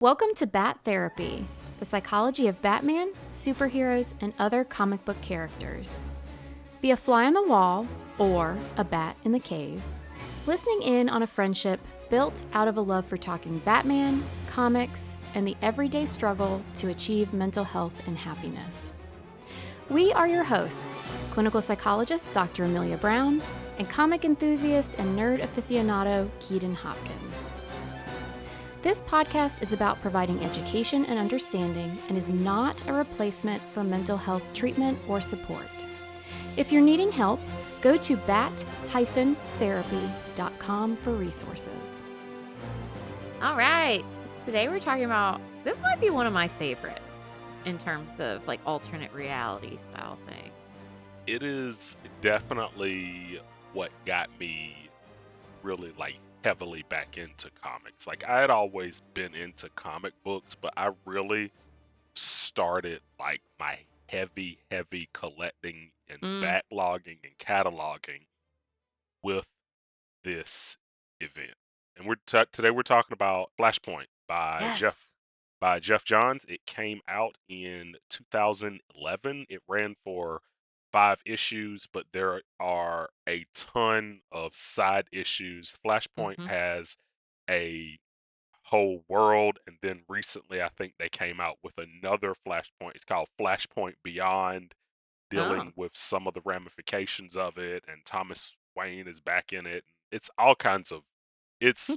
Welcome to Bat Therapy, the psychology of Batman, superheroes, and other comic book characters. Be a fly on the wall or a bat in the cave, listening in on a friendship built out of a love for talking Batman, comics, and the everyday struggle to achieve mental health and happiness. We are your hosts, clinical psychologist Dr. Amelia Brown, and comic enthusiast and nerd aficionado Keaton Hopkins. This podcast is about providing education and understanding and is not a replacement for mental health treatment or support. If you're needing help, go to bat-therapy.com for resources. All right. Today we're talking about, this might be one of my favorites in terms of like alternate reality style thing. It is definitely what got me really heavily back into comics. Like, I had always been into comic books, but I really started like my heavy collecting and backlogging and cataloging with this event. And today we're talking about Flashpoint by Jeff Johns. It came out in 2011. It ran for 5 issues, but there are a ton of side issues. Flashpoint has a whole world, and then recently I think they came out with another Flashpoint. It's called Flashpoint Beyond, dealing with some of the ramifications of it, and Thomas Wayne is back in it. It's all kinds of it's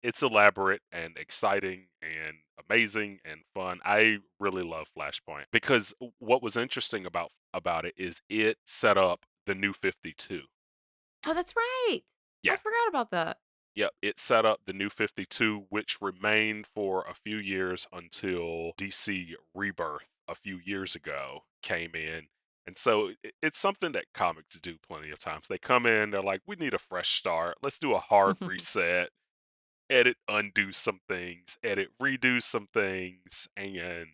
it's elaborate and exciting and amazing and fun. I really love Flashpoint because what was interesting about it is it set up the New 52. Oh, that's right. Yeah. I forgot about that. Yep, it set up the New 52, which remained for a few years until DC Rebirth a few years ago came in. And so it's something that comics do plenty of times. They come in, they're like, we need a fresh start. Let's do a hard reset, edit, undo some things, edit, redo some things, and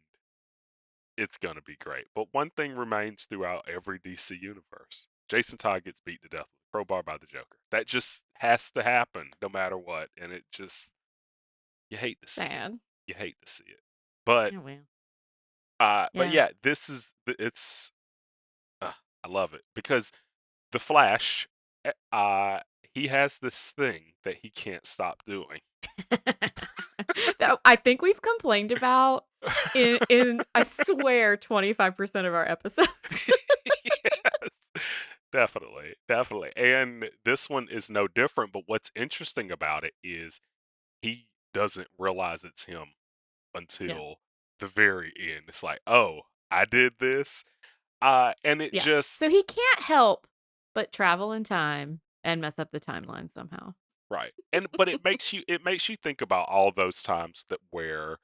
it's going to be great. But one thing remains throughout every DC universe. Jason Todd gets beat to death with a crowbar by the Joker. That just has to happen no matter what. And it just, you hate to see it. You hate to see it. But, but yeah, I love it because the Flash, he has this thing that he can't stop doing. That I think we've complained about in I swear 25% of our episodes. Yes, definitely. And this one is no different, but what's interesting about it is he doesn't realize it's him until the very end. It's like, oh, I did this. And it just So he can't help but travel in time and mess up the timeline somehow. right. But it makes you think about all those times where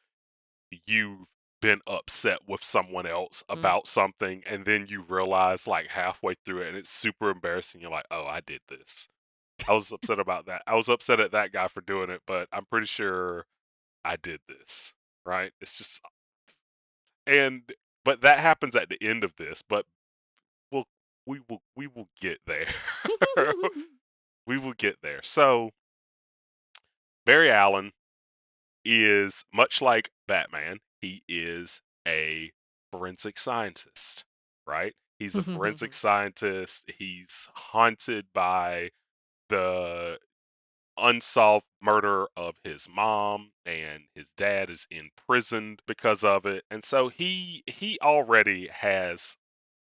you've been upset with someone else about something, and then you realize like halfway through it and it's super embarrassing. You're like, oh, I did this. I was upset about that. I was upset at that guy for doing it, but I'm pretty sure I did this. Right? It's just, but that happens at the end of this, but we will get there. We will get there. So Barry Allen is much like Batman. He is a forensic scientist, right? He's a forensic scientist. He's haunted by the unsolved murder of his mom, and his dad is imprisoned because of it. And so he already has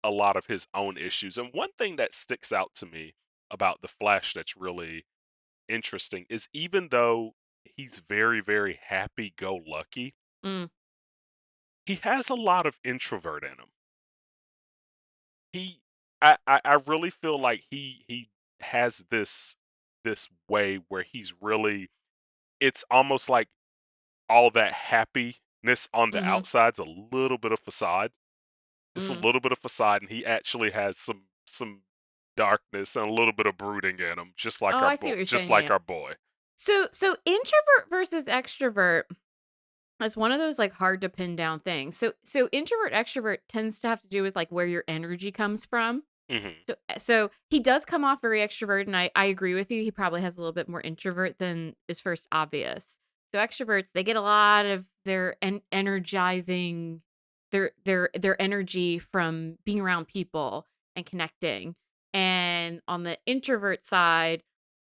a lot of his own issues. And one thing that sticks out to me about the Flash that's really interesting is even though he's very happy-go-lucky, he has a lot of introvert in him. I really feel like he has this way where he's really, it's almost like all that happiness on the outside's a little bit of facade. It's a little bit of facade, and he actually has some darkness and a little bit of brooding in him, just like our boy. So introvert versus extrovert is one of those like hard to pin down things. So introvert extrovert tends to have to do with like where your energy comes from. So he does come off very extrovert, and I agree with you. He probably has a little bit more introvert than is first obvious. So extroverts, they get a lot of energizing their energy from being around people and connecting. And on the introvert side,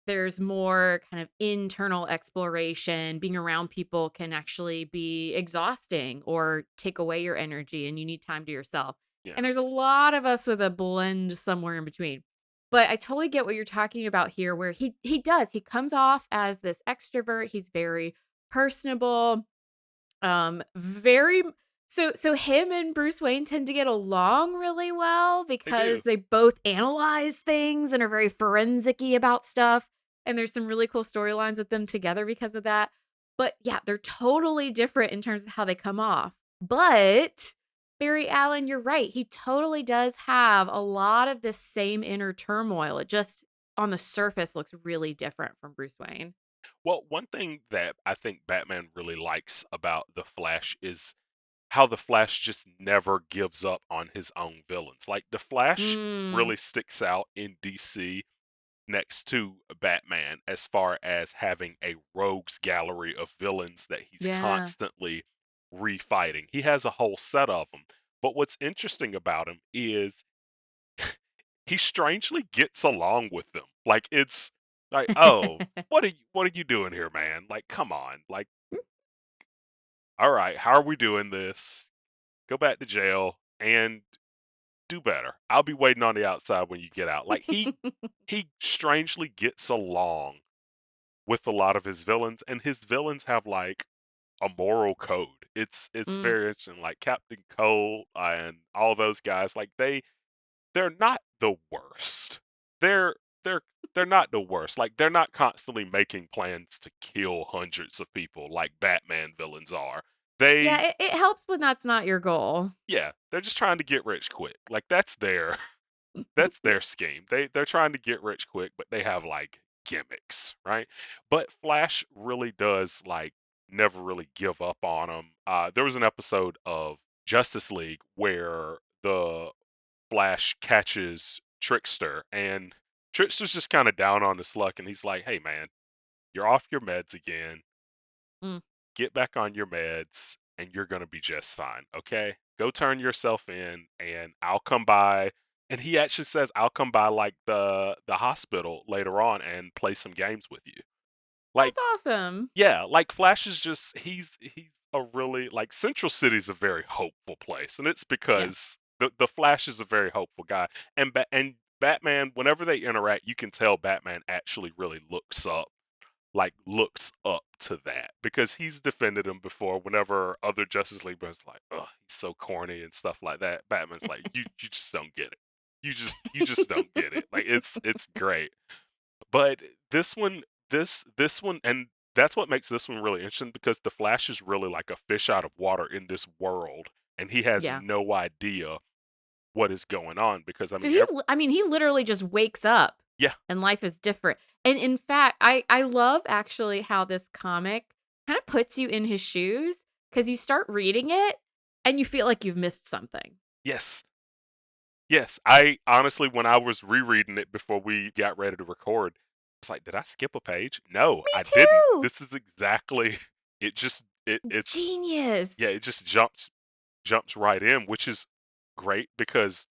there's more kind of internal exploration. Being around people can actually be exhausting or take away your energy, and you need time to yourself. Yeah. And there's a lot of us with a blend somewhere in between. But I totally get what you're talking about here, where he comes off as this extrovert. He's very personable, very so him and Bruce Wayne tend to get along really well They do. because they both analyze things and are very forensic-y about stuff, and there's some really cool storylines with them together because of that. But yeah, they're totally different in terms of how they come off. But Barry Allen, you're right. He totally does have a lot of this same inner turmoil. It just on the surface looks really different from Bruce Wayne. Well, one thing that I think Batman really likes about the Flash is how the Flash just never gives up on his own villains. Like the Flash Mm, really sticks out in DC next to Batman as far as having a rogues gallery of villains that he's yeah. constantly refighting. He has a whole set of them. But what's interesting about him is he strangely gets along with them. Like it's like, "Oh, what are you doing here, man? Like come on. Like all right, how are we doing this? Go back to jail and do better. I'll be waiting on the outside when you get out." Like he strangely gets along with a lot of his villains, and his villains have like a moral code. It's Mm, very interesting. Like Captain Cold and all those guys, like they're not the worst. They're they're they're not the worst. Like they're not constantly making plans to kill hundreds of people like Batman villains are. yeah, They it helps when that's not your goal. yeah, they're just trying to get rich quick. Like that's their scheme. They're trying to get rich quick, but they have like gimmicks, right? But Flash really does like never really give up on them. There was an episode of Justice League where the Flash catches Trickster, and Trickster's just kind of down on his luck, and he's like, "Hey, man, you're off your meds again. Mm. Get back on your meds, and you're gonna be just fine. Okay? Go turn yourself in, and I'll come by." And he actually says, "I'll come by like the hospital later on and play some games with you." Like, That's awesome. yeah, like Flash is just he's a really like Central City's a very hopeful place, and it's Yeah. because the Flash is a very hopeful guy, and Batman, whenever they interact, you can tell Batman actually really looks up to that because he's defended him before. Whenever other Justice League members like, "Oh, he's so corny" and stuff like that, Batman's like, "You just don't get it. You just don't get it." Like it's great. But this one, and that's what makes this one really interesting because the Flash is really like a fish out of water in this world, and he has Yeah. no idea what is going on because I So mean, I mean, he literally just wakes up yeah, and life is different. And in fact, I love actually how this comic kind of puts you in his shoes because you start reading it and you feel like you've missed something. yes, yes. I honestly, when I was rereading it before we got ready to record, I was like, did I skip a page? No, Me I didn't. too. This is exactly it. Just it's Genius. yeah, it just jumps right in, which is great because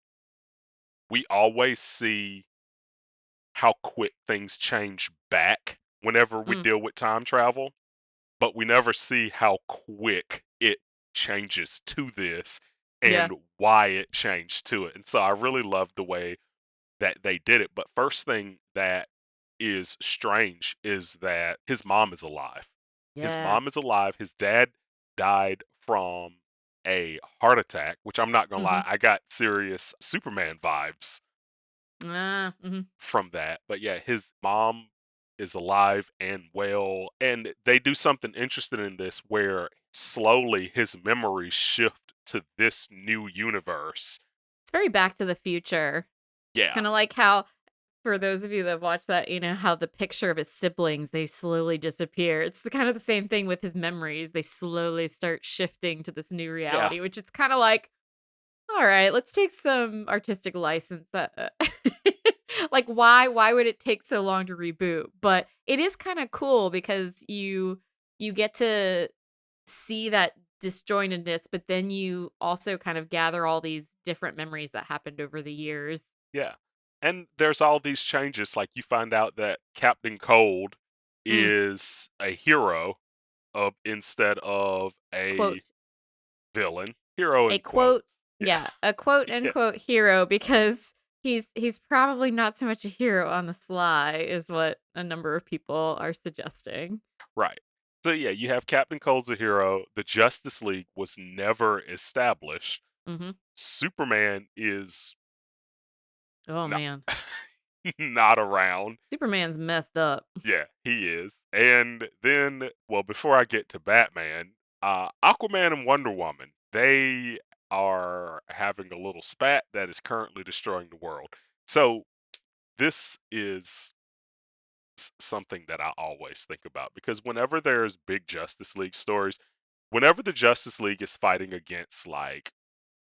we always see how quick things change back whenever we Mm, deal with time travel, but we never see how quick it changes to this yeah. and why it changed to it. And so I really love the way that they did it. But first thing that is strange is that his mom is alive. His Yeah. mom is alive. His dad died from a heart attack, which I'm not gonna lie, Mhm. I got serious Superman vibes Mhm. from that. But yeah, his mom is alive and well, and they do something interesting in this where slowly his memories shift to this new universe. It's very Back to the Future. Yeah, Kind of like how for those of you that watch that, you know how the picture of his siblings, they slowly disappear. It's the kind of the same thing with his memories. They slowly start shifting to this new yeah, reality, which it's kind of like, all right, let's take some artistic license. Like why would it take so long to reboot? But it is kind of cool because you get to see that disjointedness, but then you also kind of gather all these different memories that happened over the years. Yeah. And there's all these changes. Like you find out that Captain Cold Mm, is a hero instead of a quote, villain. Hero a in quote, quotes. Yeah. yeah, a quote Yeah. unquote hero because he's probably not so much a hero on the sly is what a number of people are suggesting. Right. So yeah, you have Captain Cold's a hero. The Justice League was never established. Hmm. Superman is Oh not man, not around. Superman's messed up. Yeah, he is. And then, well, before I get to Batman, Aquaman and Wonder Woman, they are having a little spat that is currently destroying the world. So this is something that I always think about because whenever there's big Justice League stories, whenever the Justice League is fighting against like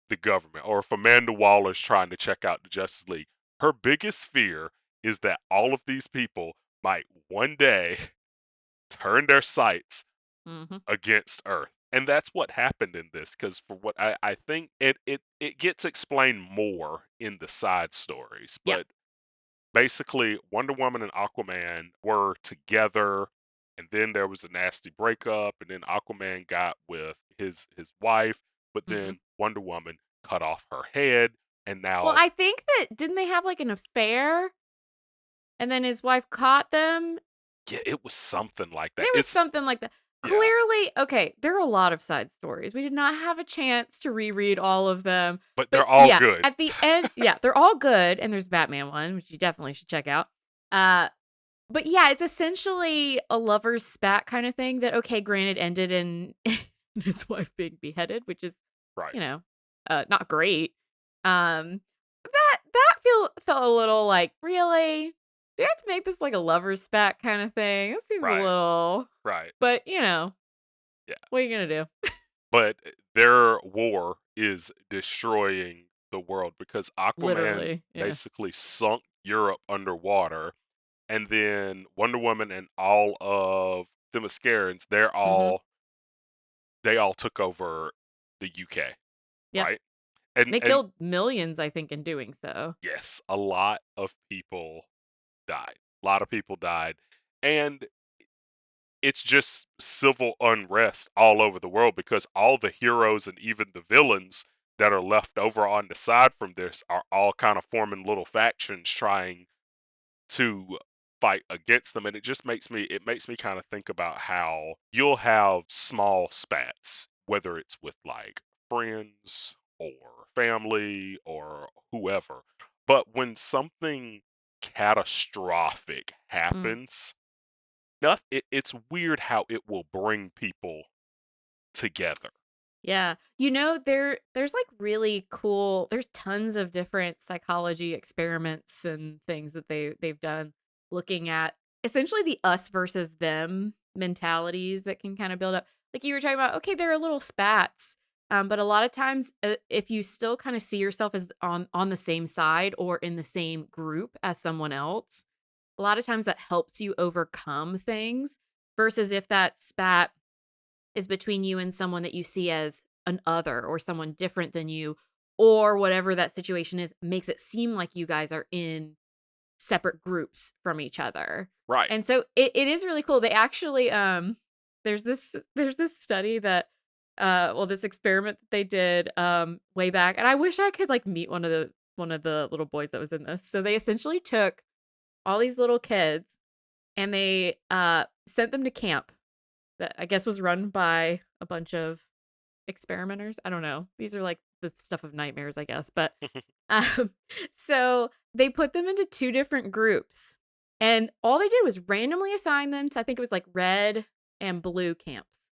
the government, or if Amanda Waller's trying to check out the Justice League, her biggest fear is that all of these people might one day turn their sights Hmm. against Earth. And that's what happened in this, because for what I think it gets explained more in the side stories. Yeah. But basically Wonder Woman and Aquaman were together, and then there was a nasty breakup, and then Aquaman got with his wife, but Hmm. then Wonder Woman cut off her head, and Well, now I think that didn't they have like an affair, and then his wife caught them. yeah, it was something like that. There was It's something like that. yeah, Clearly, okay, there are a lot of side stories. We did not have a chance to reread all of them. but they're But all yeah, good. at the end, yeah, they're all good. And there's Batman one, which you definitely should check out. Uh, but yeah, it's essentially a lover's spat kind of thing that, okay, granted, ended in his wife being beheaded, which is, Right. you know, not great. Um, that felt a little like, really? Do you have to make this like a lover's spat kind of thing? It seems a Right. little, Right. but Yeah. what are you gonna do? But their war is destroying the world because Aquaman Literally, yeah. basically sunk Europe underwater, and then Wonder Woman and all of the Mascarans, Hmm. they all took over the UK, Yep. right? They And killed millions, I think, in doing so. yes, a lot of people died. A lot of people died. And it's just civil unrest all over the world because all the heroes and even the villains that are left over on the side from this are all kind of forming little factions trying to fight against them, and it makes me kind of think about how you'll have small spats, whether it's with like friends or family or whoever, but when something catastrophic Mm. happens, it's weird how it will bring people together. Yeah. There's like really cool, there's tons of different psychology experiments and things that they've done looking at essentially the us versus them mentalities that can kind of build up. Like you were talking about, okay, there are little spats. But a lot of times if you still kind of see yourself as on the same side or in the same group as someone else, a lot of times that helps you overcome things versus if that spat is between you and someone that you see as an other or someone different than you or whatever that situation is makes it seem like you guys are in separate groups from each other. Right. And so it is really cool. They actually there's this study that well this experiment that they did way back, and I wish I could like meet one of the little boys that was in this. So they essentially took all these little kids and they sent them to camp that I guess was run by a bunch of experimenters. I don't know. These are like the stuff of nightmares, I guess. But um, so they put them into two different groups, and all they did was randomly assign them to I think it was like red and blue camps.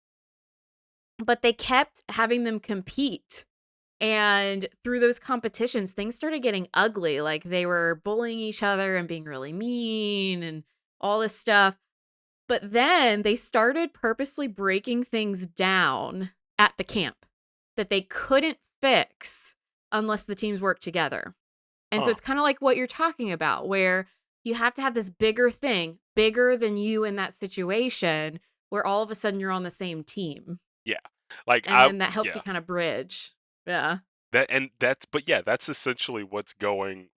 But they kept having them compete. And through those competitions, things started getting ugly. Like they were bullying each other and being really mean and all this stuff. But then they started purposely breaking things down at the camp that they couldn't fix unless the teams worked together. And so Huh. it's kind of like what you're talking about, where you have to have this bigger thing, bigger than you in that situation, where all of a sudden you're on the same team. Yeah. Like And then that helps yeah. you kind of bridge. Yeah. That's essentially what's going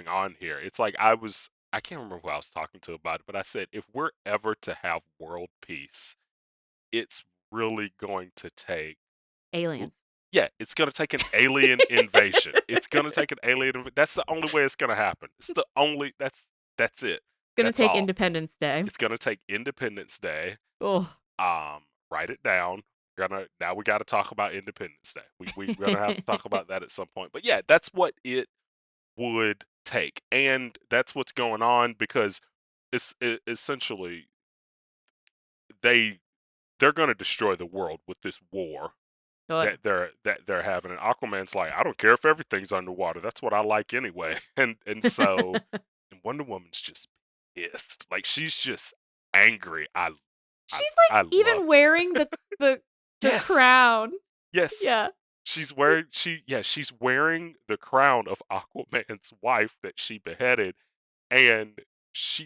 on here. It's like I can't remember who I was talking to about it, but I said if we're ever to have world peace, it's really going to take Aliens. yeah, it's going to take an alien invasion. It's going to take an that's the only way it's going to happen. It's the only that's it. Gonna That's take all. Independence Day. It's going to take Independence Day. Oh. Write it down. Now we got to talk about Independence Day. We're gonna have to talk about that at some point. But yeah, that's what it would take, and that's what's going on because essentially they're going to destroy the world with this war Good. that they're having. And Aquaman's like, I don't care if everything's underwater. That's what I like anyway. And so and Wonder Woman's just pissed. Like she's just angry. She's I like love even wearing the yes. crown. Yes. Yeah. She's wearing the crown of Aquaman's wife that she beheaded, and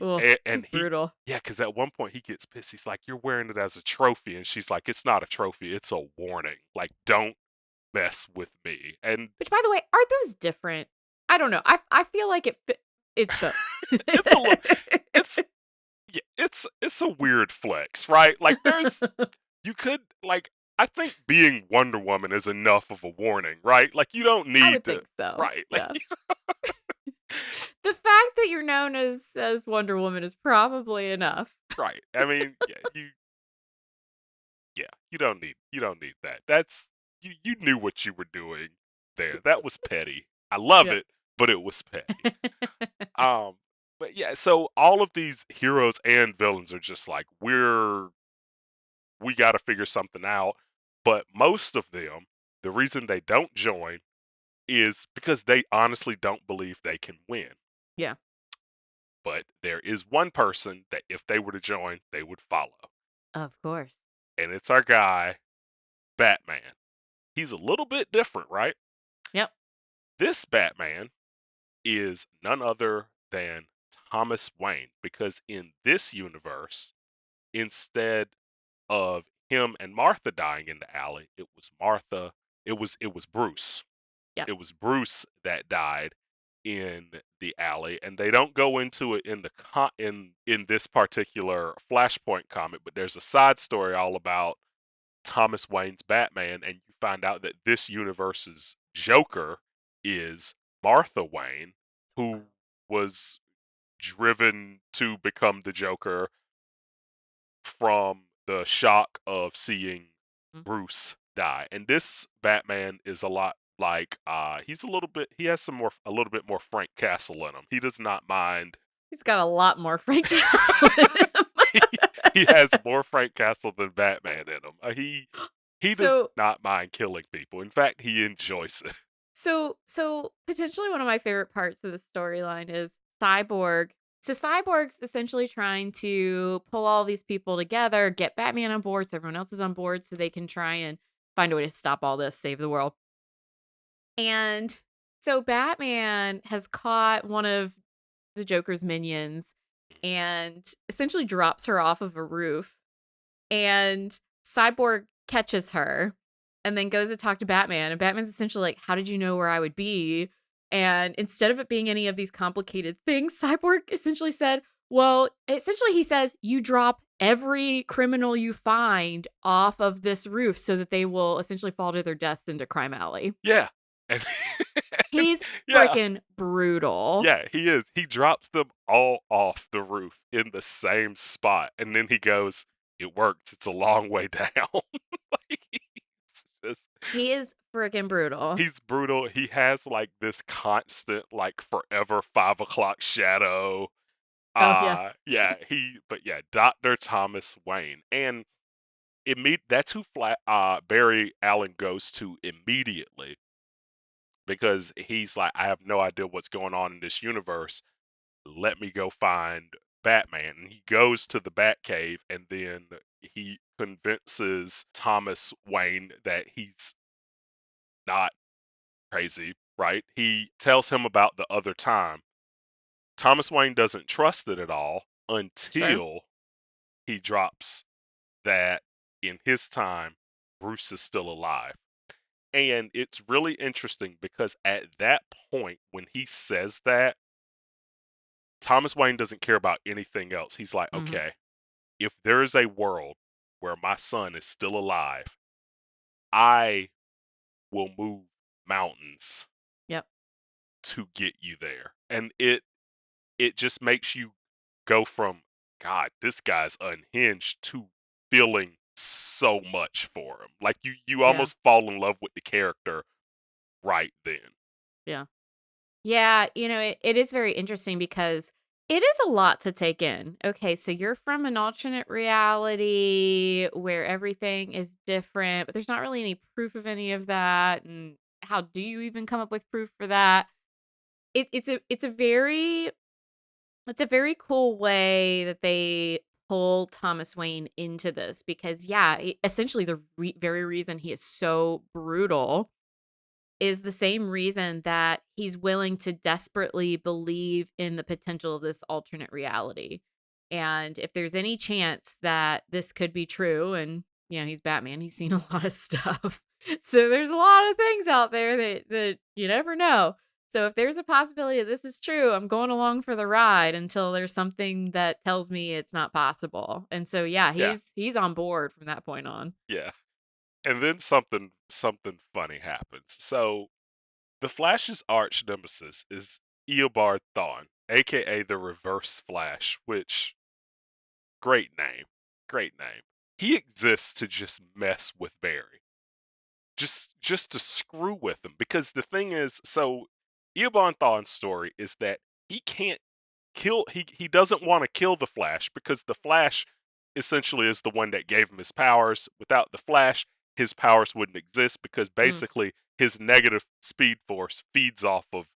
Oh, and it's he brutal. yeah, because at one point he gets pissed. He's like, "You're wearing it as a trophy," and she's like, "It's not a trophy. It's a warning. Like, don't mess with me." And Which, by the way, are those different? I don't know. I feel like it's both. it's a little, it's yeah, it's a weird flex, right? Like, you could like. I think being Wonder Woman is enough of a warning, right? Like you don't I need would to, think so. right? Like Yeah. The fact that you're known as Wonder Woman is probably enough. right. I mean, you don't need that. That's you knew what you were doing there. That was petty. I love Yep. it, but it was petty. Um, but yeah, so all of these heroes and villains are just like we got to figure something out. But most of them, the reason they don't join is because they honestly don't believe they can win. Yeah. But there is one person that if they were to join, they would follow. Of course. And it's our guy, Batman. He's a little bit different, right? Yep. This Batman is none other than Thomas Wayne because in this universe, instead of him and Martha dying in the alley, it was Bruce. Yep. It was Bruce that died in the alley, and they don't go into it in in this particular Flashpoint comic, but there's a side story all about Thomas Wayne's Batman, and you find out that this universe's Joker is Martha Wayne, who was driven to become the Joker from the shock of seeing Mm. Bruce die. And this Batman is a lot like he has a little bit more Frank Castle in him. He does not mind. He's got a lot more Frank Castle in him. he, he has more Frank Castle than Batman in him. He does So not mind killing people. In fact, he enjoys it. so potentially one of my favorite parts of the storyline is Cyborg. So Cyborg's essentially trying to pull all these people together, get Batman on board, so everyone else is on board, so they can try and find a way to stop all this, save the world. And so Batman has caught one of the Joker's minions and essentially drops her off of a roof. And Cyborg catches her and then goes to talk to Batman. And Batman's essentially like, "How did you know where I would be?" And instead of it being any of these complicated things, Cyborg essentially said, well, essentially he says, you drop every criminal you find off of this roof so that they will essentially fall to their deaths into Crime Alley. Yeah. And, He's yeah. freaking brutal. Yeah, he is. He drops them all off the roof in the same spot, and then he goes, "It worked. It's a long way down." Like, He is freaking brutal. he's brutal. He has like this constant, like forever 5 o'clock shadow. Oh, yeah. But yeah, Dr. Thomas Wayne, and that's who Barry Allen goes to immediately because he's like, I have no idea what's going on in this universe. Let me go find Batman. And he goes to the Batcave and then he convinces Thomas Wayne that he's not crazy, right? He tells him about the other time. Thomas Wayne doesn't trust it at all Sure. until he drops that in his time Bruce is still alive. And it's really interesting because at that point, when he says that, Thomas Wayne doesn't care about anything else. He's like, Mm-hmm. okay, if there is a world where my son is still alive, I will move mountains Yep. to get you there. And it just makes you go from, God, this guy's unhinged, to feeling so much for him. Like you Yeah. almost fall in love with the character right then. Yeah. Yeah, it is very interesting because it is a lot to take in. Okay, so you're from an alternate reality where everything is different, but there's not really any proof of any of that. And how do you even come up with proof for that? It's a very cool way that they pull Thomas Wayne into this because essentially the very reason he is so brutal is the same reason that he's willing to desperately believe in the potential of this alternate reality. And if there's any chance that this could be true, and he's Batman, he's seen a lot of stuff. So there's a lot of things out there that you never know. So if there's a possibility that this is true, I'm going along for the ride until there's something that tells me it's not possible. And so Yeah, he's on board from that point on. yeah. And then something funny happens. So the Flash's arch nemesis is Eobard Thawne, aka the Reverse Flash, which great name. Great name. He exists to just mess with Barry. Just to screw with him. Because the thing is, so Eobard Thawne's story is that he can't he doesn't want to kill the Flash because the Flash essentially is the one that gave him his powers. Without the Flash, his powers wouldn't exist because Mm. basically his negative speed force feeds off of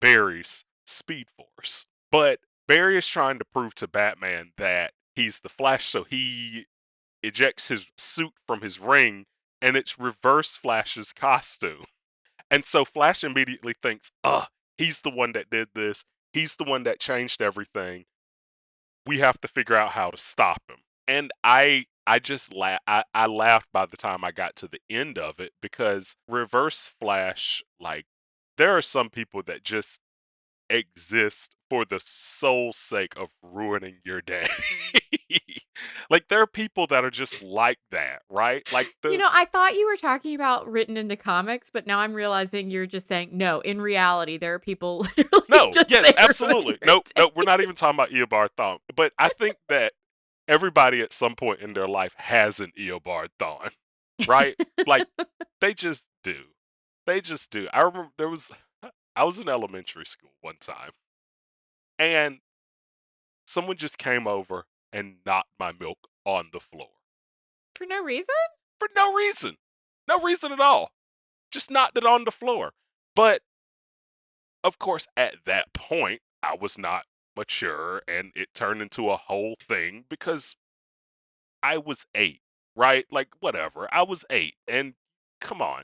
Barry's speed force. But Barry is trying to prove to Batman that he's the Flash, so he ejects his suit from his ring and it's Reverse Flash's costume. And so Flash immediately thinks, he's the one that did this. He's the one that changed everything. We have to figure out how to stop him. And I just I laughed by the time I got to the end of it because Reverse Flash, like, there are some people that just exist for the sole sake of ruining your day. Like, there are people that are just like that, right? Like I thought you were talking about written into comics, but now I'm realizing you're just saying, no, in reality, there are people literally no, just yes, there absolutely. ruining your Nope, day. nope, we're not even talking about Eobard Thawne. But I think that everybody at some point in their life has an Eobard Thawne, right? Like, they just do. They just do. I remember I was in elementary school one time, and someone just came over and knocked my milk on the floor For no reason? for no reason. No reason at all. Just knocked it on the floor. But of course, at that point, I was not mature and it turned into a whole thing because I was 8, right? Like, whatever. I was 8 and come on.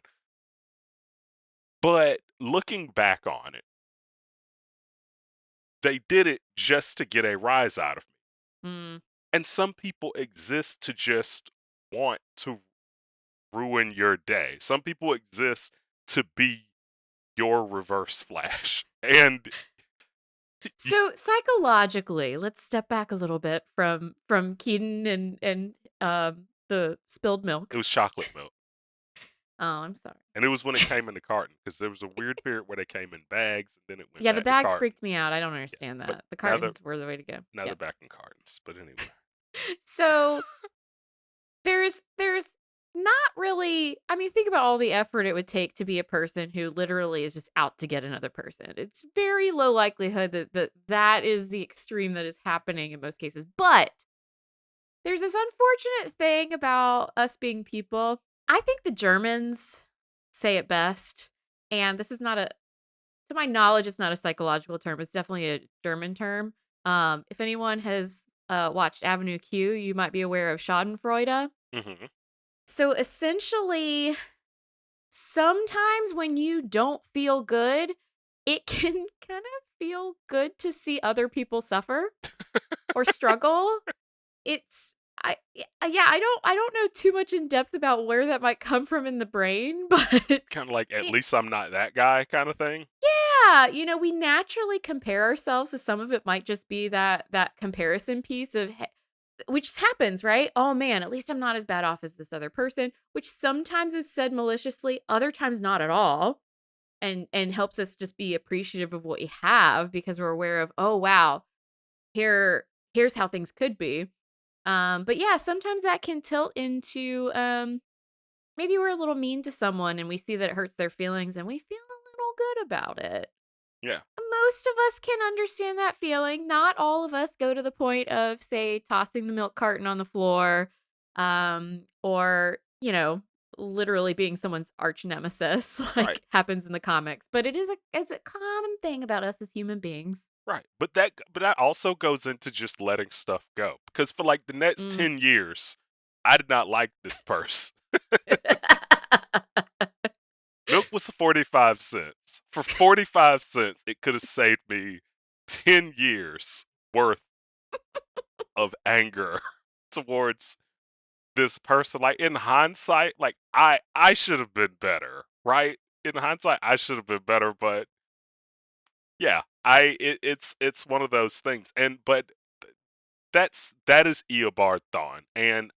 But looking back on it, they did it just to get a rise out of me. Mm. And some people exist to just want to ruin your day. Some people exist to be your Reverse Flash. And So psychologically, let's step back a little bit from Keaton and the spilled it milk. was chocolate milk. Oh, I'm sorry. And it was when it came in the carton because there was a weird period where they came in bags and then it went Yeah, the back to bags carton. freaked me out. I don't Yeah, understand but that. The now they're cartons were the way to go. now Yeah. they're back in cartons. But anyway, So there's not really, I mean, think about all the effort it would take to be a person who literally is just out to get another person. It's very low likelihood that is the extreme that is happening in most cases. But there's this unfortunate thing about us being people. I think the Germans say it best, and this is not to my knowledge, it's not a psychological term. It's definitely a German term. If anyone has watched Avenue Q, you might be aware of Schadenfreude. hmm So essentially, sometimes when you don't feel good, it can kind of feel good to see other people suffer or struggle. It's I don't know too much in depth about where that might come from in the brain, but Kind of like, at it, least I'm not that guy kind of thing. yeah, we naturally compare ourselves, so some of it might just be that comparison piece of which happens, right? Oh man, at least I'm not as bad off as this other person, which sometimes is said maliciously, other times not at all. And helps us just be appreciative of what we have because we're aware of, oh wow, here's how things could be. But yeah, sometimes that can tilt into maybe we're a little mean to someone and we see that it hurts their feelings and we feel a little good about it. Yeah. Most of us can understand that feeling. Not all of us go to the point of, say, tossing the milk carton on the floor, or, literally being someone's arch nemesis, Right. like happens in the comics. But it's a common thing about us as human beings. Right. But that also goes into just letting stuff go. Because for like the next Mm. 10 years, I did not like this purse. Milk was 45 cents. For 45 cents, it could have saved me 10 years worth of anger towards this person. Like in hindsight, like I should have been better, right? In hindsight, I should have been better, but yeah, it's one of those things. And but that is Eobard Thawne, and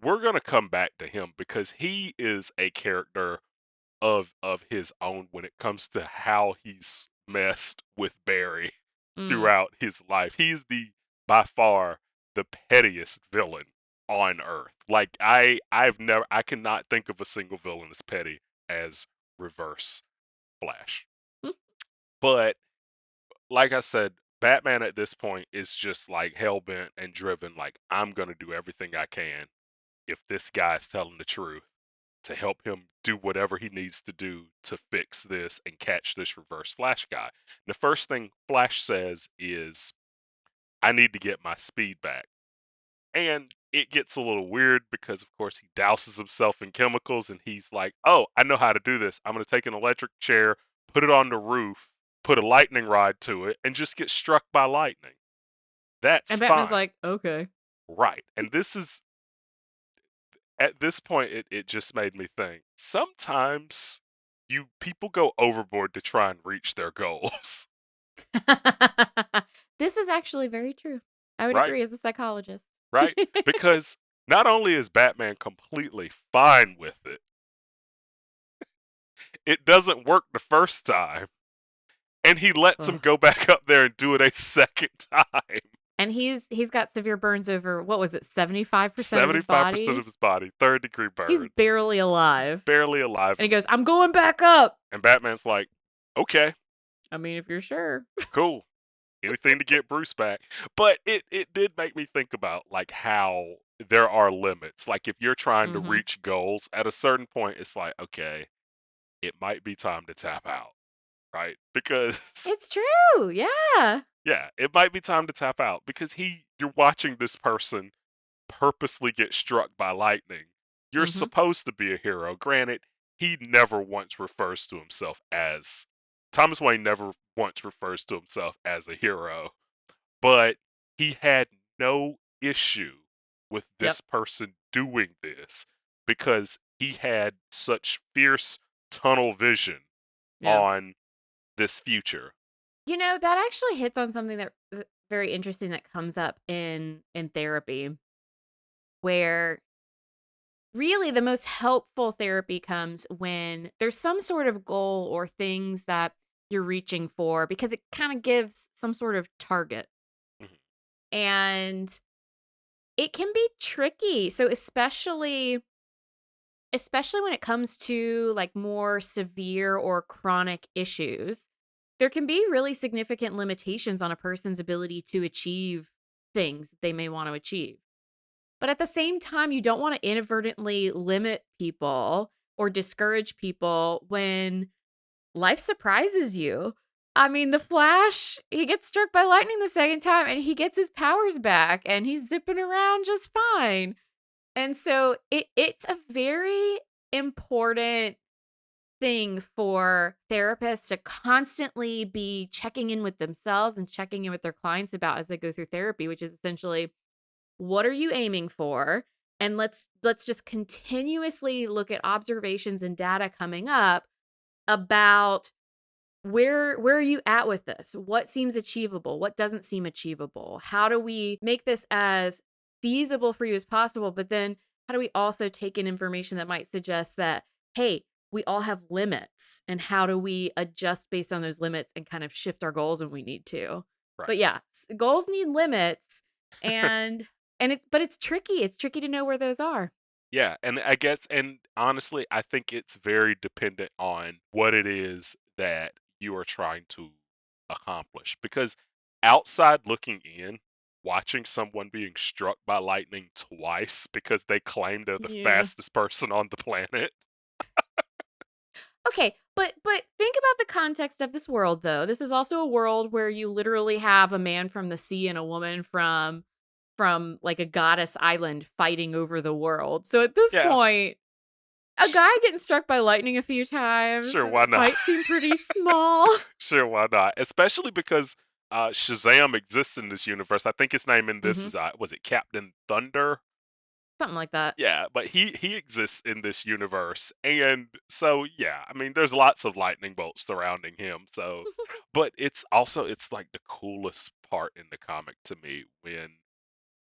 we're gonna come back to him because he is a character of his own when it comes to how he's messed with Barry Mm. throughout his life. He's the by far the pettiest villain on Earth. Like I cannot think of a single villain as petty as Reverse Flash. But like I said, Batman at this point is just like hell bent and driven. Like, I'm gonna do everything I can if this guy's telling the truth to help him do whatever he needs to do to fix this and catch this Reverse Flash guy. The first thing Flash says is, I need to get my speed back. And it gets a little weird because, of course, he douses himself in chemicals and he's like, oh, I know how to do this. I'm going to take an electric chair, put it on the roof, put a lightning rod to it, and just get struck by lightning. And That's Batman's fine. like, okay. Right. And this is, at this point, it just made me think sometimes people go overboard to try and reach their goals. This is actually very true. I would Right. agree as a psychologist. Right. Because not only is Batman completely fine with it, it doesn't work the first time, and he lets him Ugh. go back up there and do it a second time. And he's got severe burns over, what was it, 75% of his 75% of body? his body, third-degree He's burns. barely He's alive. barely alive. And he goes, I'm going back up. And Batman's like, okay, I mean, if you're sure. cool. Anything to get Bruce back. But it did make me think about like how there are limits. Like if you're trying to Hmm. reach goals, at a certain point it's like, okay, it might be time to tap out, right? Because It's true. Yeah. yeah, it might be time to tap out because you're watching this person purposely get struck by lightning. You're Hmm. supposed to be a hero. Granted, he never once refers to himself as Thomas Wayne never once refers to himself as a hero, but he had no issue with Yep. this person doing this because he had such fierce tunnel vision Yeah. on this future. That actually hits on something that very interesting that comes up in therapy, where really the most helpful therapy comes when there's some sort of goal or things that you're reaching for because it kind of gives some sort of target. Mhm. And it can be tricky. So especially when it comes to like more severe or chronic issues, there can be really significant limitations on a person's ability to achieve things that they may want to achieve. But at the same time, you don't want to inadvertently limit people or discourage people when life surprises you. I mean, the Flash, he gets struck by lightning the second time and he gets his powers back and he's zipping around just fine. And so it's a very important thing for therapists to constantly be checking in with themselves and checking in with their clients about as they go through therapy, which is essentially what are you aiming for? And let's just continuously look at observations and data coming up about where are you at with this? What seems achievable? What doesn't seem achievable? How do we make this as feasible for you as possible? But then how do we also take in information that might suggest that, hey, we all have limits, and how do we adjust based on those limits and kind of shift our goals when we need to? Right. But yeah, goals need limits, and it's tricky. It's tricky to know where those are. Yeah, and I guess, and honestly, I think it's very dependent on what it is that you are trying to accomplish. Because outside looking in, watching someone being struck by lightning twice because they claim they're the Yeah. fastest person on the planet. Okay, but think about the context of this world though. This is also a world where you literally have a man from the sea and a woman from like a goddess island fighting over the world. So at this Yeah, point, a guy getting struck by lightning a few times sure, why not? might seem pretty small. Sure, why not? Especially because Shazam exists in this universe. I think his name in this Mhm. is was it Captain Thunder? Something like that. Yeah, but he exists in this universe, and so yeah, I mean, there's lots of lightning bolts surrounding him. So, but it's like the coolest part in the comic to me when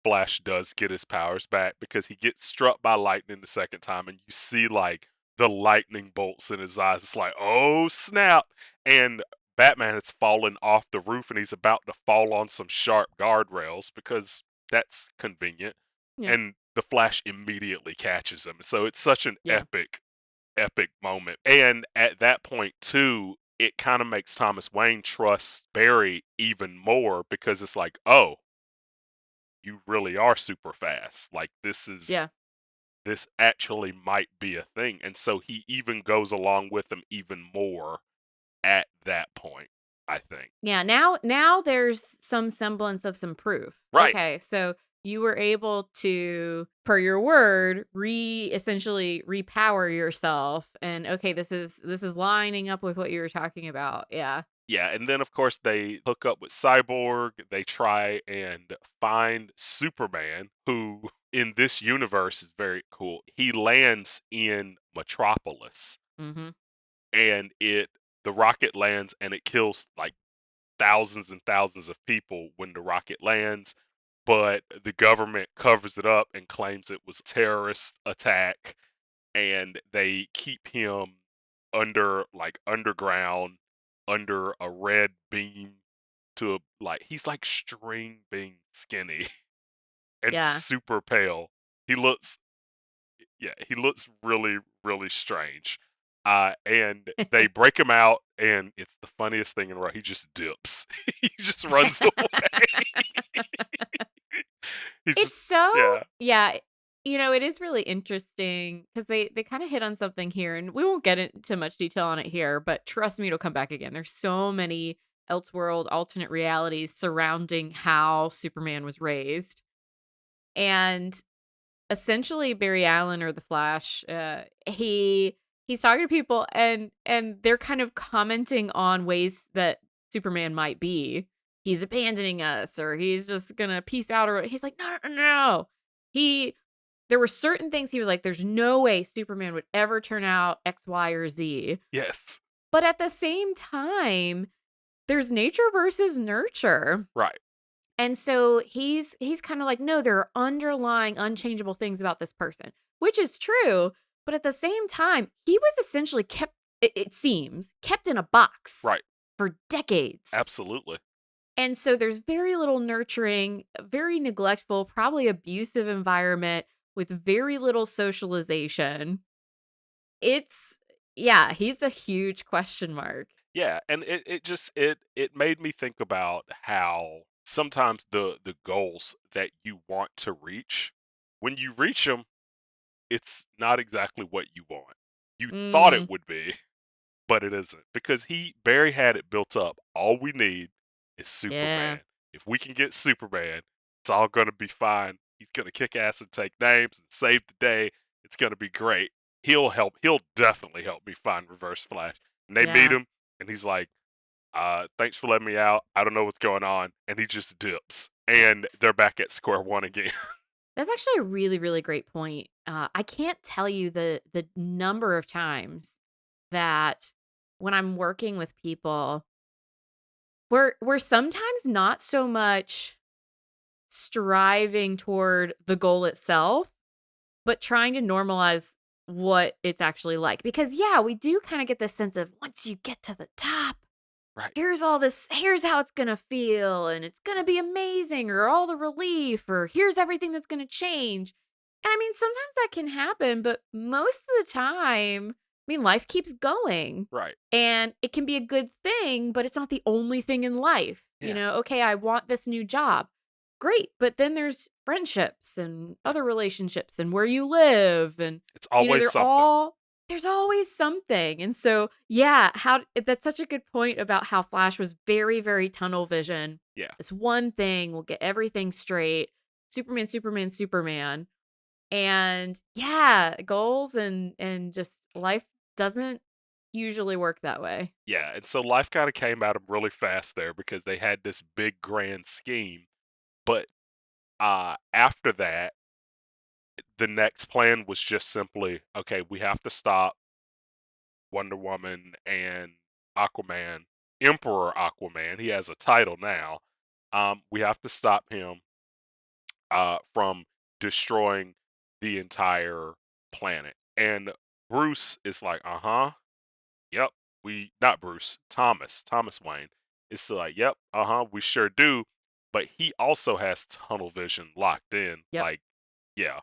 Flash does get his powers back because he gets struck by lightning the second time, and you see like the lightning bolts in his eyes. It's like, oh snap! And Batman has fallen off the roof, and he's about to fall on some sharp guardrails because that's convenient. Yeah. And the Flash immediately catches him. So it's such an Yeah. epic moment. And at that point too, it kind of makes Thomas Wayne trust Barry even more because it's like, oh, you really are super fast. Like Yeah. this actually might be a thing. And so he even goes along with him even more at that point, I think. Yeah, now there's some semblance of some proof. Right. Okay, so you were able to, per your word, essentially repower yourself, and okay, this is lining up with what you were talking about. Yeah. Yeah, and then of course they hook up with Cyborg. They try and find Superman, who in this universe is very cool. He lands in Metropolis, Mhm. and the rocket lands and it kills like thousands and thousands of people when the rocket lands, but the government covers it up and claims it was a terrorist attack, and they keep him underground under a red beam like he's like string being skinny and Yeah. super pale. He looks he looks really really strange. And they break him out, and it's the funniest thing in the world. He just dips. He just runs away. He It's just so yeah. yeah, it is really interesting because they kinda hit on something here, and we won't get into much detail on it here, but trust me, it'll come back again. There's so many Elseworld alternate realities surrounding how Superman was raised, and essentially Barry Allen or the Flash, he's talking to people and they're kind of commenting on ways that Superman might be. He's abandoning us or he's just gonna peace out or he's like, no, no, no, no. He there were certain things he was like, there's no way Superman would ever turn out X, Y, or Z. Yes. But at the same time, there's nature versus nurture. Right. And so he's kind of like, no, there are underlying unchangeable things about this person, which is true. But at the same time, he was essentially kept, it seems, kept in a box Right. for decades. Absolutely. And so there's very little nurturing, very neglectful, probably abusive environment with very little socialization. It's, yeah, he's a huge question mark. Yeah, and it made me think about how sometimes the goals that you want to reach, when you reach them, it's not exactly what you want. You thought it Mm, would be, but it isn't because he Barry had it built up. All we need is yeah, Superman. If we can get Superman, it's all gonna be fine. He's gonna kick ass and take names and save the day. It's gonna be great. He'll definitely help me find Reverse Flash. And they meet yeah. him, and he's like, thanks for letting me out. I don't know what's going on. And he just dips. And they're back at square one again. That's actually a really, really great point. I can't tell you the number of times that when I'm working with people, we're sometimes not so much striving toward the goal itself, but trying to normalize what it's actually like. Because yeah, we do kind of get this sense of once you get to the top, Right. here's how it's gonna feel, and it's gonna be amazing, or all the relief, or here's everything that's gonna change. And I mean, sometimes that can happen, but most of the time, I mean, life keeps going. Right. And it can be a good thing, but it's not the only thing in life. Yeah. Okay, I want this new job. Great. But then there's friendships and Yeah. other relationships and where you live. And, It's always they're something. there's always something. And so, yeah, that's such a good point about how Flash was very, very tunnel vision. Yeah. This one thing will get everything straight. Superman, Superman, Superman. And yeah, goals and just life doesn't usually work that way. Yeah. And so life kind of came at them really fast there because they had this big grand scheme. But after that, the next plan was just simply, okay, we have to stop Wonder Woman and Aquaman, Emperor Aquaman. He has a title now. We have to stop him from destroying the entire planet. And Bruce is like, yep, we not Bruce, Thomas Wayne is still like, yep, we sure do. But he also has tunnel vision locked in. Yep. Like, yeah,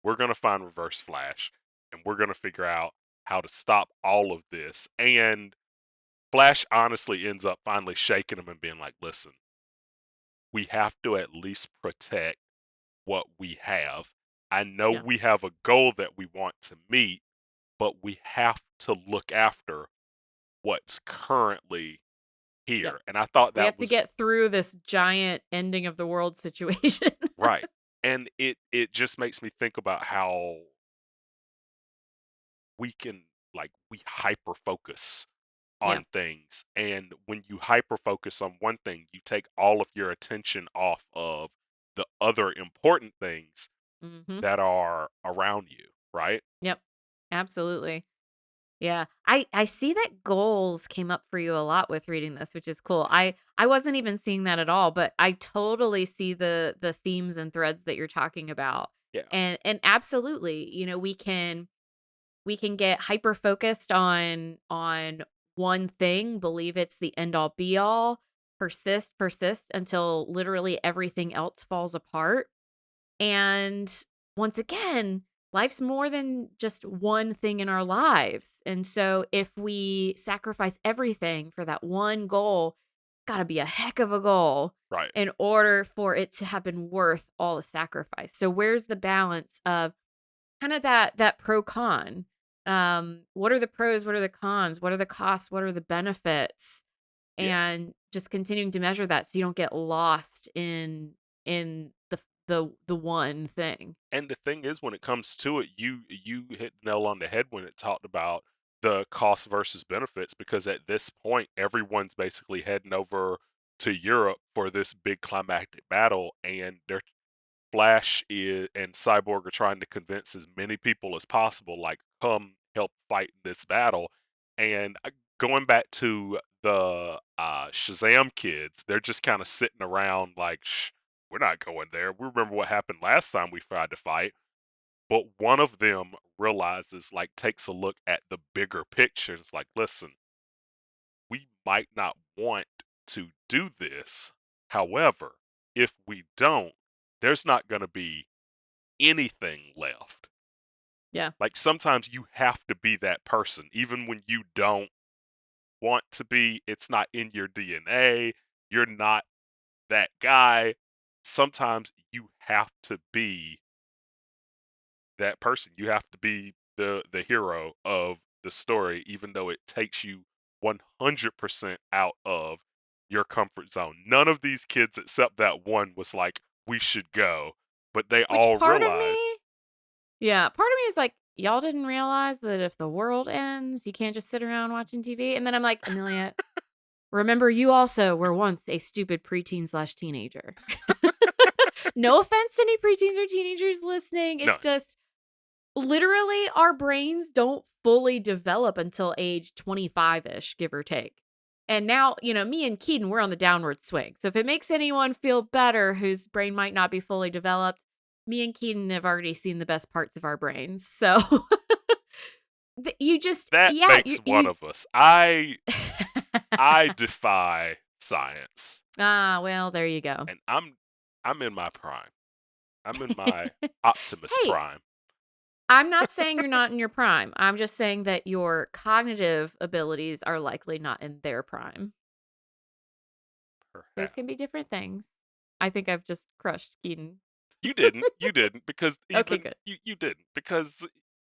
we're gonna find Reverse Flash, and we're gonna figure out how to stop all of this. And Flash honestly ends up finally shaking him and being like, listen, we have to at least protect what we have. I know Yeah. we have a goal that we want to meet, but we have to look after what's currently Yep. here. And I thought We that have to was get through this giant ending of the world situation. right. And it just makes me think about how we can we hyper focus Yeah. on things. And when you hyper focus on one thing, you take all of your attention off of the other important things Mhm. that are around you, right? Yep. Absolutely. Yeah. I see that goals came up for you a lot with reading this, which is cool. I wasn't even seeing that at all, but I totally see the themes and threads that you're talking about. Yeah. And absolutely, we can get hyper focused on one thing, believe it's the end all be all, persist until literally everything else falls apart. And once again, life's more than just one thing in our lives. And so if we sacrifice everything for that one goal, got to be a heck of a goal Right. in order for it to have been worth all the sacrifice. So where's the balance of kind of that pro con? What are the pros? What are the cons? What are the costs? What are the benefits? Yeah. And just continuing to measure that so you don't get lost in the one thing. And the thing is, when it comes to it, you hit the nail on the head when it talked about the cost versus benefits, because at this point, everyone's basically heading over to Europe for this big climactic battle, and they're Flash is and Cyborg are trying to convince as many people as possible, like, come help fight this battle. And going back to the Shazam kids, they're just kind of sitting around like, Shh, we're not going there. We remember what happened last time we tried to fight. But one of them realizes, like, takes a look at the bigger picture. It's like, listen, we might not want to do this. However, if we don't, there's not going to be anything left. Yeah. Like sometimes you have to be that person, even when you don't want to be, it's not in your DNA, you're not that guy. Sometimes you have to be that person. You have to be the hero of the story, even though it takes you 100% out of your comfort zone. None of these kids, except that one, was like, we should go. But they Which all part of realized, me Yeah, part of me is like, "Y'all didn't realize that if the world ends, you can't just sit around watching TV?" And then I'm like, "Amelia, remember you also were once a stupid preteen/teenager." No offense to any preteens or teenagers listening. No, It's just literally our brains don't fully develop until age 25-ish, give or take. And now, me and Keaton, we're on the downward swing. So if it makes anyone feel better whose brain might not be fully developed, me and Keaton have already seen the best parts of our brains. So you just, that yeah, makes one of us. I defy science, Ah, well, there you go. and I'm in my prime. I'm in my Optimus Hey, prime. I'm not saying you're not in your prime. I'm just saying that your cognitive abilities are likely not in their prime. Those Perhaps can be different things. I think I've just crushed Keaton. you didn't. You didn't because Okay, even good. you didn't because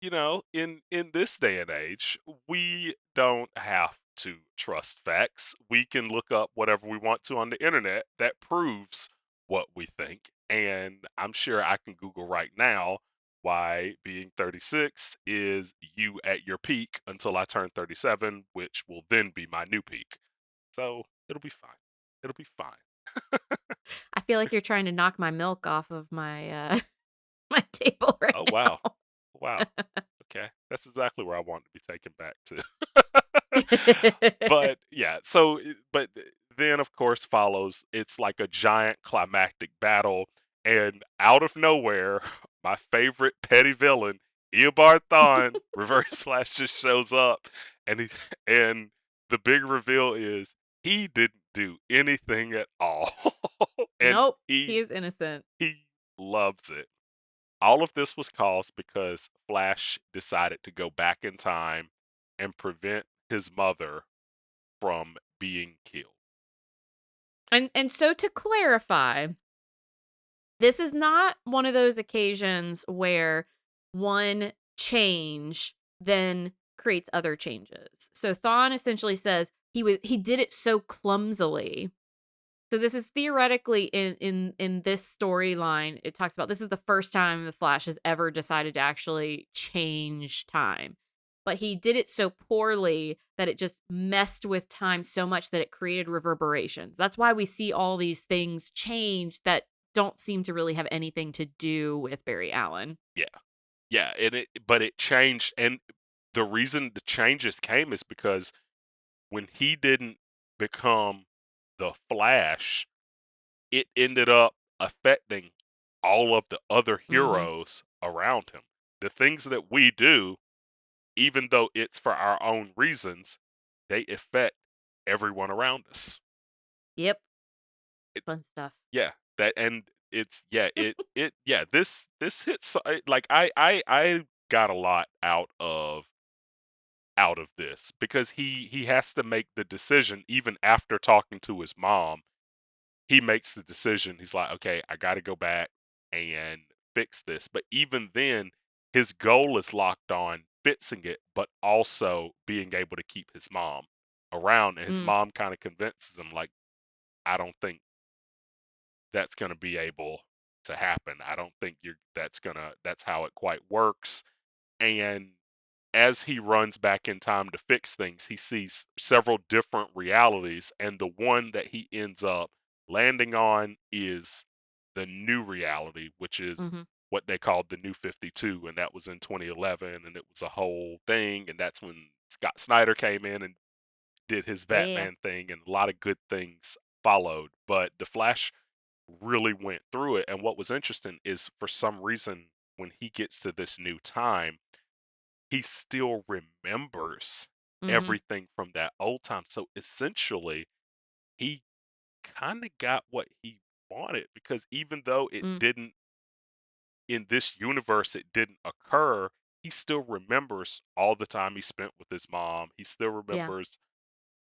in this day and age, we don't have to trust facts. We can look up whatever we want to on the internet that proves what we think, and I'm sure I can Google right now why being 36 is you at your peak until I turn 37, which will then be my new peak. So it'll be fine. It'll be fine. I feel like you're trying to knock my milk off of my my table right Oh wow. now. Wow. Okay. That's exactly where I want to be taken back to. But yeah, but then of course follows it's like a giant climactic battle, and out of nowhere, my favorite petty villain, Eobard Thawne, Reverse Flash just shows up, and and the big reveal is he didn't do anything at all. And Nope, he he is innocent. he loves it. All of this was caused because Flash decided to go back in time and prevent his mother from being killed. And so to clarify, this is not one of those occasions where one change then creates other changes. So Thawne essentially says he did it so clumsily. So this is theoretically in this storyline, it talks about this is the first time the Flash has ever decided to actually change time. But he did it so poorly that it just messed with time so much that it created reverberations. That's why we see all these things change that don't seem to really have anything to do with Barry Allen. Yeah. Yeah, but it changed, and the reason the changes came is because when he didn't become the Flash, it ended up affecting all of the other Mhm. heroes around him. The things that we do, even though it's for our own reasons, they affect everyone around us. Yep. It, Fun stuff. yeah, that and it's yeah, it yeah, this hits like I got a lot out of this because he has to make the decision even after talking to his mom. He makes the decision. He's like, "Okay, I got to go back and fix this." But even then, his goal is locked on fixing it, but also being able to keep his mom around. And his Mm, mom kind of convinces him, like, "I don't think that's going to be able to happen. I don't think that's how it quite works." And as he runs back in time to fix things, he sees several different realities, and the one that he ends up landing on is the new reality, which is mhm. what they called the New 52, and that was in 2011, and it was a whole thing, and that's when Scott Snyder came in and did his Yeah. Batman thing, and a lot of good things followed. But the Flash really went through it, and what was interesting is for some reason when he gets to this new time he still remembers Mhm. everything from that old time. So essentially, he kind of got what he wanted because even though it Mm, didn't in this universe, it didn't occur, he still remembers all the time he spent with his mom. He still yeah. remembers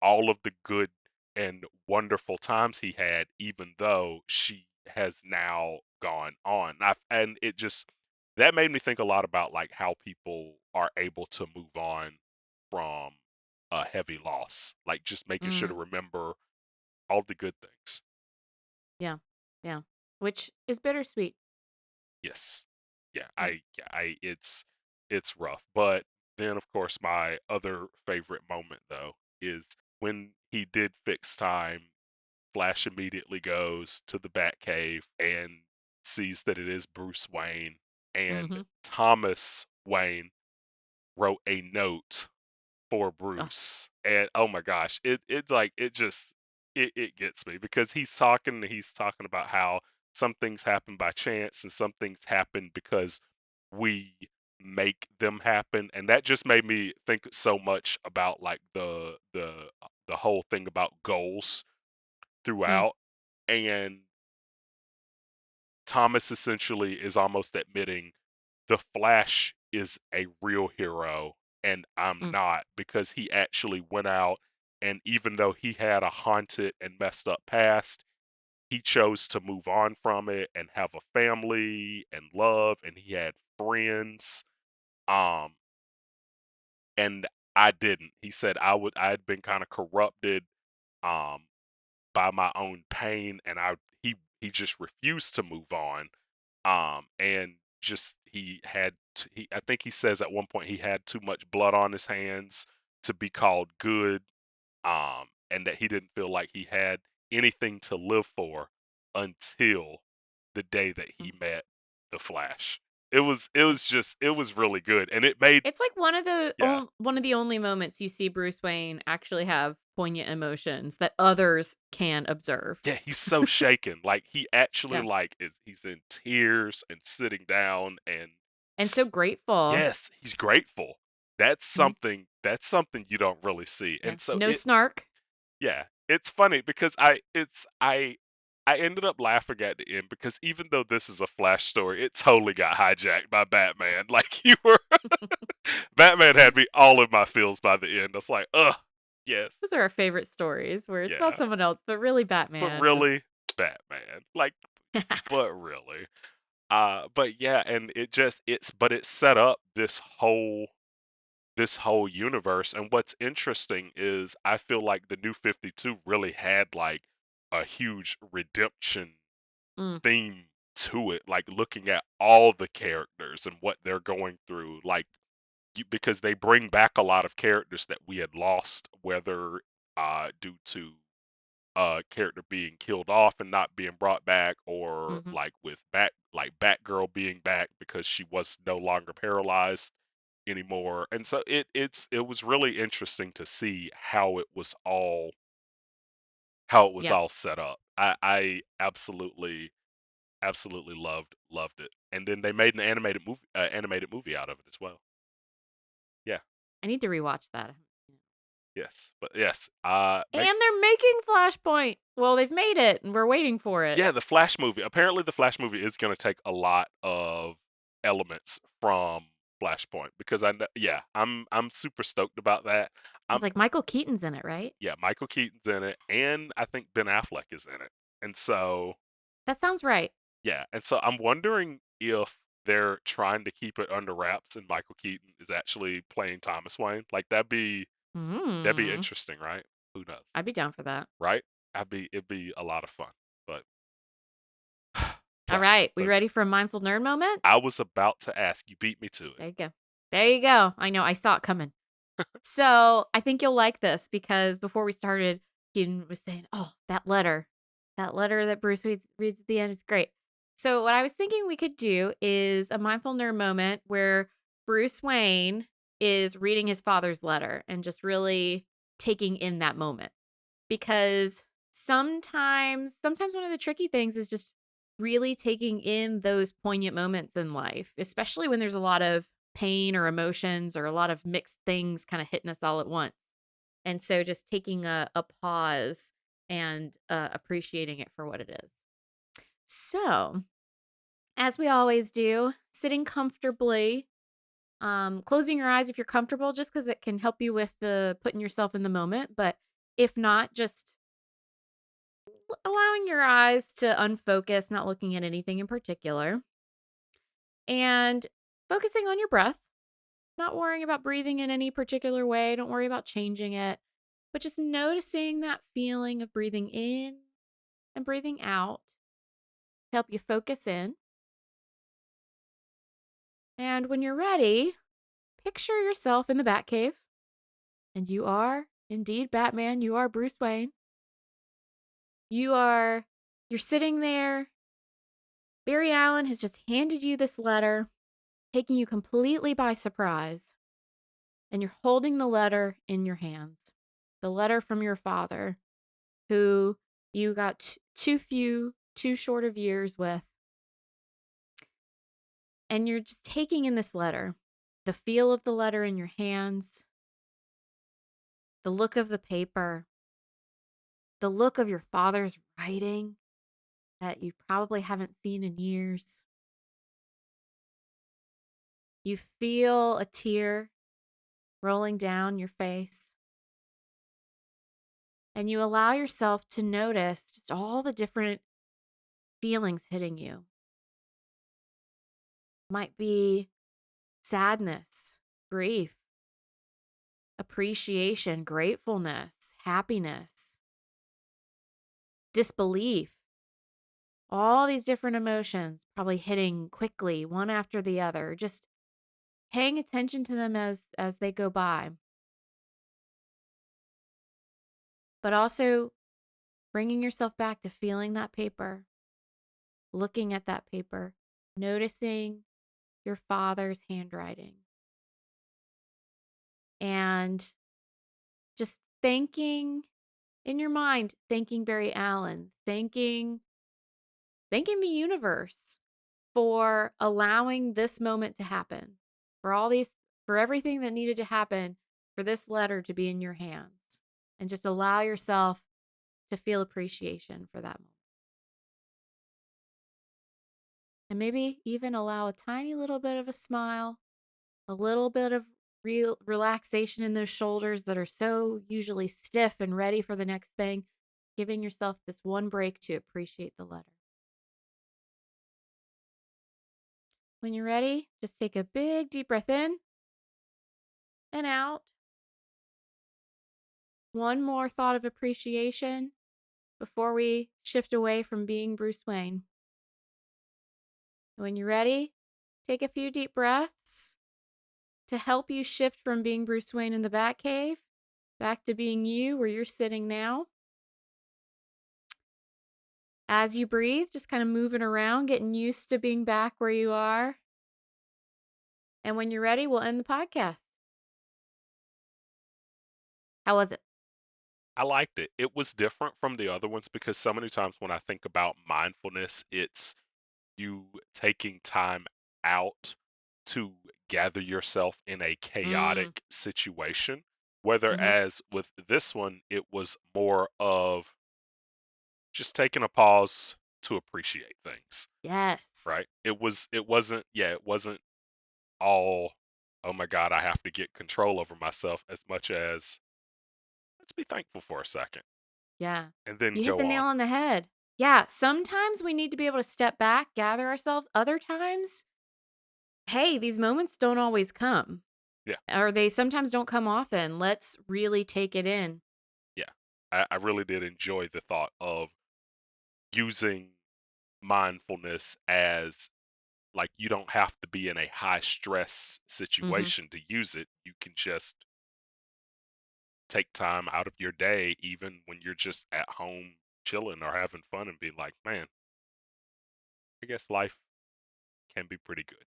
all of the good and wonderful times he had, even though she has now gone on. And it just that made me think a lot about like how people are able to move on from a heavy loss, like just making sure to Mm, remember all the good things. yeah. Yeah. Which is bittersweet. Yes, yeah, Yeah. it's rough, but then of course my other favorite moment though is when he did fix time Flash immediately goes to the Batcave and sees that it is Bruce Wayne, and Mm-hmm. Thomas Wayne wrote a note for Oh, Bruce. And oh my gosh, it's like it just it gets me because he's talking about how some things happen by chance and some things happen because we make them happen. And that just made me think so much about like the whole thing about goals mm, throughout. And Thomas essentially is almost admitting the Flash is a real hero and I'm mm, not, because he actually went out, and even though he had a haunted and messed up past, he chose to move on from it and have a family and love, and he had friends. Um and I didn't. He said I had been kind of corrupted um by my own pain, and he just refused to move on. And just I think he says at one point he had too much blood on his hands to be called good, and that he didn't feel like he had anything to live for until the day that mm. he met the Flash. It was really good, and it made. It's like Yeah. one of the only moments you see Bruce Wayne actually have poignant emotions that others can observe. Yeah, he's so shaken. Like he actually Yeah. like he's in tears and sitting down and And so s- grateful. yes, he's grateful. That's Mhm. something you don't really see. Yeah. And so No snark. yeah, it's funny because I ended up laughing at the end because even though this is a Flash story, it totally got hijacked by Batman. Like you were Batman had me all in my feels by the end. I was like, ugh, yes, Those are our favorite stories where it's about yeah. someone else, but really But Batman was really, Batman. Like, but really. But yeah, and it set up this whole universe. And what's interesting is I feel like the New 52 really had like a huge redemption mm, theme to it, like looking at all the characters and what they're going through, like because they bring back a lot of characters that we had lost, whether due to character being killed off and not being brought back, or mhm. like with Batgirl being back because she was no longer paralyzed anymore. And so it was really interesting to see how it was Yeah. all set up. I absolutely loved it. And then they made an animated movie out of it as well. Yeah. I need to rewatch that. Yes. But yes. Make And they're making Flashpoint. Well, they've made it and we're waiting for it. Yeah, the Flash movie. Apparently, the Flash movie is going to take a lot of elements from Flashpoint, because yeah, I'm super stoked about that. Cuz I'm like Michael Keaton's in it, right? Yeah, Michael Keaton's in it, and I think Ben Affleck is in it. And so That sounds right. yeah, and so I'm wondering if they're trying to keep it under wraps and Michael Keaton is actually playing Thomas Wayne. Like that'd be Mm. interesting, right? Who knows, I'd be down for that. right? It'd be a lot of fun, but All yeah, right, we so ready for a mindful nerd moment? I was about to ask. You beat me to it. There you go. There you go. I know I saw it coming. So, I think you'll like this because before we started, Keaton was saying, "Oh, that letter that Bruce reads at the end is great." So, what I was thinking we could do is a mindful nerd moment where Bruce Wayne is reading his father's letter and just really taking in that moment. Because sometimes one of the tricky things is just really taking in those poignant moments in life, especially when there's a lot of pain or emotions or a lot of mixed things kind of hitting us all at once. And so just taking a pause and appreciating it for what it is. So, as we always do, sitting comfortably, closing your eyes if you're comfortable, just because it can help you with the putting yourself in the moment. But if not, just allowing your eyes to unfocus, not looking at anything in particular, and focusing on your breath, not worrying about breathing in any particular way. Don't worry about changing it, but just noticing that feeling of breathing in and breathing out to help you focus in. And when you're ready, picture yourself in the Batcave, and you are indeed Batman. You are Bruce Wayne. You are you're sitting there Barry Allen has just handed you this letter, taking you completely by surprise, and you're holding the letter in your hands. The letter from your father, who you got too short of years with. And you're just taking in this letter, the feel of the letter in your hands, the look of the paper, the look of your father's writing that you probably haven't seen in years. You feel a tear rolling down your face. And you allow yourself to notice just all the different feelings hitting you. Might be sadness, grief, appreciation, gratefulness, happiness, disbelief. All these different emotions probably hitting quickly, one after the other, just paying attention to them as they go by. But also bringing yourself back to feeling that paper, looking at that paper, noticing your father's handwriting, and just thanking in your mind, thanking Barry Allen, thanking the universe for allowing this moment to happen, for everything that needed to happen for this letter to be in your hands, and just allow yourself to feel appreciation for that moment. And maybe even allow a tiny little bit of a smile, a little bit of real relaxation in those shoulders that are so usually stiff and ready for the next thing, giving yourself this one break to appreciate the letter. When you're ready, just take a big deep breath in and out. One more thought of appreciation before we shift away from being Bruce Wayne. When you're ready, take a few deep breaths to help you shift from being Bruce Wayne in the Batcave back to being you where you're sitting now. As you breathe, just kind of moving around, getting used to being back where you are. And when you're ready, we'll end the podcast. How was it? I liked it. It was different from the other ones because so many times when I think about mindfulness, it's you taking time out to gather yourself in a Mm, chaotic situation. mm-hmm. Whereas with this one, it was more of just taking a pause to appreciate things, Yes. right? It wasn't all, oh my God, I have to get control over myself as much as let's be thankful for a second Yeah. and then You hit go the on. nail on the head. Yeah. Sometimes we need to be able to step back, gather ourselves. Other times, hey, these moments don't always come, Yeah, or they sometimes don't come often. Let's really take it in. yeah. I really did enjoy the thought of using mindfulness as like you don't have to be in a high stress Mm-hmm. situation to use it. You can just take time out of your day, even when you're just at home chilling or having fun, and be like, man, I guess life can be pretty good.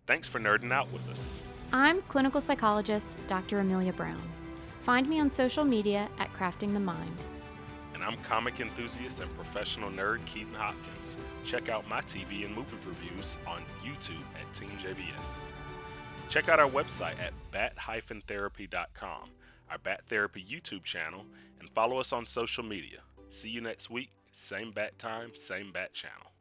Thanks for nerding out with us. I'm clinical psychologist Dr. Amelia Brown. Find me on social media at Crafting the Mind. And I'm comic enthusiast and professional nerd Keaton Hopkins. Check out my TV and movie reviews on YouTube at Team JBS. Check out our website at bat-therapy.com, our Bat Therapy YouTube channel, and follow us on social media. See you next week, same bat time, same bat channel.